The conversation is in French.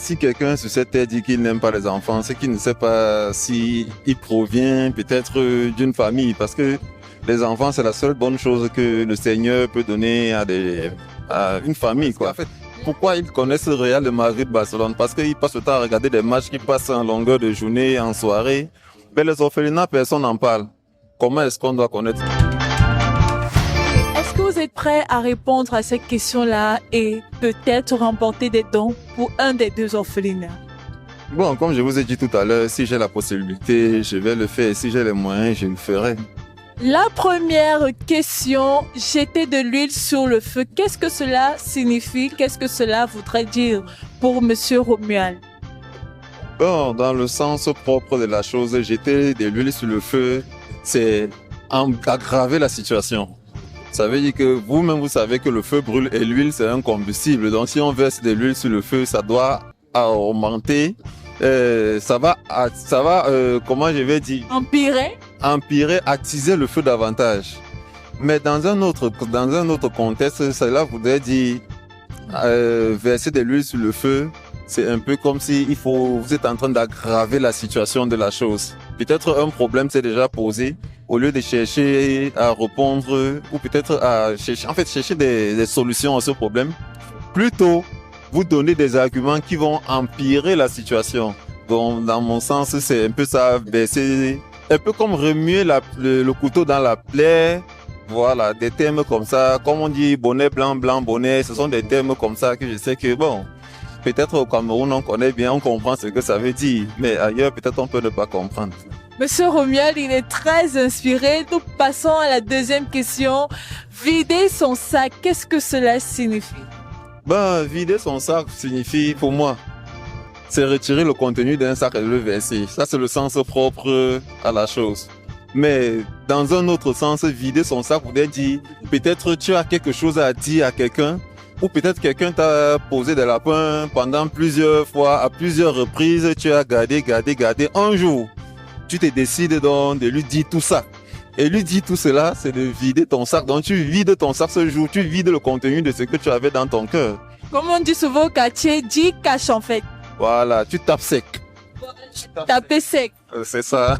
si quelqu'un sur cette terre dit qu'il n'aime pas les enfants, c'est qu'il ne sait pas si il provient peut-être d'une famille, parce que les enfants, c'est la seule bonne chose que le Seigneur peut donner à une famille, quoi. En fait, pourquoi ils connaissent le Real de Madrid, Barcelone? Parce qu'ils passent le temps à regarder des matchs qui passent en longueur de journée, en soirée. Mais les orphelinats, personne n'en parle. Comment est-ce qu'on doit connaître? Est-ce que vous êtes prêt à répondre à cette question-là et peut-être remporter des dons pour un des deux orphelinats? Bon, comme je vous ai dit tout à l'heure, si j'ai la possibilité, je vais le faire. Si j'ai les moyens, je le ferai. La première question, jeter de l'huile sur le feu. Qu'est-ce que cela signifie? Qu'est-ce que cela voudrait dire pour Monsieur Romuald? Bon, dans le sens propre de la chose, jeter de l'huile sur le feu, c'est aggraver la situation. Ça veut dire que vous-même, vous savez que le feu brûle et l'huile, c'est un combustible. Donc, si on verse de l'huile sur le feu, ça doit augmenter. Ça va, comment je vais dire? Empirer, attiser le feu davantage. Mais dans un autre contexte, cela voudrait dire verser de l'huile sur le feu. C'est un peu comme si vous êtes en train d'aggraver la situation de la chose. Peut-être un problème s'est déjà posé. Au lieu de chercher à répondre ou peut-être à chercher des solutions à ce problème, plutôt vous donner des arguments qui vont empirer la situation. Donc, dans mon sens, c'est un peu ça, verser, un peu comme remuer le couteau dans la plaie. Voilà, des termes comme ça, comme on dit bonnet blanc, blanc bonnet, ce sont des termes comme ça que je sais que bon, peut-être au Cameroun on connaît bien, on comprend ce que ça veut dire, mais ailleurs peut-être on peut ne pas comprendre. Monsieur Romuald, il est très inspiré. Nous passons à la deuxième question. Vider son sac, qu'est-ce que cela signifie? Vider son sac signifie pour moi, c'est retirer le contenu d'un sac et le verser. Ça, c'est le sens propre à la chose. Mais dans un autre sens, vider son sac voudrait dire, peut-être tu as quelque chose à dire à quelqu'un, ou peut-être quelqu'un t'a posé des lapins pendant plusieurs fois, à plusieurs reprises, tu as gardé. Un jour, tu te décides donc de lui dire tout ça. Et lui dire tout cela, c'est de vider ton sac. Donc tu vides ton sac ce jour, tu vides le contenu de ce que tu avais dans ton cœur. Comme on dit souvent au quartier, dis cache en fait. Voilà, tu tapes sec. Taper sec. C'est ça.